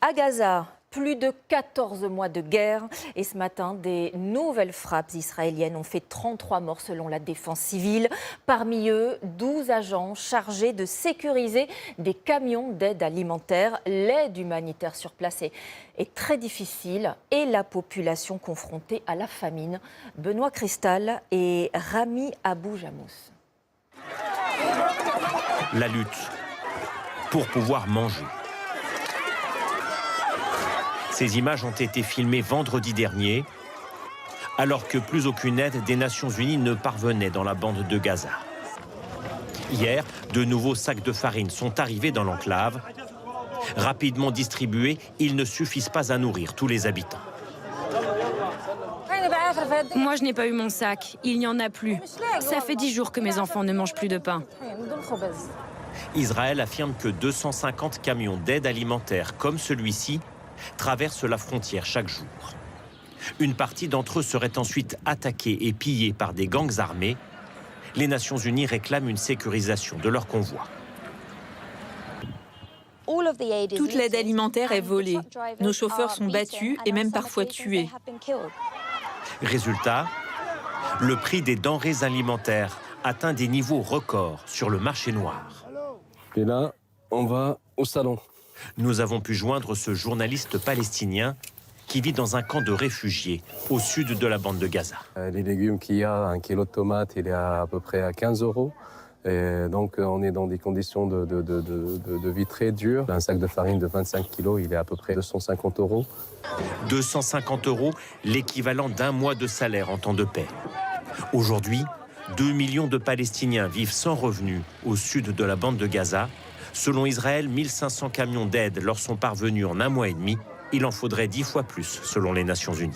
À Gaza, plus de 14 mois de guerre et ce matin, des nouvelles frappes israéliennes ont fait 33 morts selon la défense civile. Parmi eux, 12 agents chargés de sécuriser des camions d'aide alimentaire. L'aide humanitaire sur place est très difficile et la population confrontée à la famine. Benoît Cristal et Rami Abou Jamous. La lutte pour pouvoir manger. Ces images ont été filmées vendredi dernier, alors que plus aucune aide des Nations Unies ne parvenait dans la bande de Gaza. Hier, de nouveaux sacs de farine sont arrivés dans l'enclave. Rapidement distribués, ils ne suffisent pas à nourrir tous les habitants. Moi, je n'ai pas eu mon sac. Il n'y en a plus. Ça fait 10 jours que mes enfants ne mangent plus de pain. Israël affirme que 250 camions d'aide alimentaire comme celui-ci traversent la frontière chaque jour. Une partie d'entre eux serait ensuite attaquée et pillée par des gangs armés. Les Nations Unies réclament une sécurisation de leur convoi. Toute l'aide alimentaire est volée. Nos chauffeurs sont battus et même parfois tués. Résultat, le prix des denrées alimentaires atteint des niveaux records sur le marché noir. Et là, on va au salon. Nous avons pu joindre ce journaliste palestinien qui vit dans un camp de réfugiés au sud de la bande de Gaza. Les légumes qu'il y a, 1 kilo de tomates, il est à peu près à 15 €. Et donc on est dans des conditions de vie très dures. Un sac de farine de 25 kilos, il est à peu près 250 €. 250 €, l'équivalent d'un mois de salaire en temps de paix. Aujourd'hui, 2 millions de Palestiniens vivent sans revenus au sud de la bande de Gaza. Selon Israël, 1500 camions d'aide leur sont parvenus en un mois et demi. Il en faudrait 10 fois plus, selon les Nations Unies.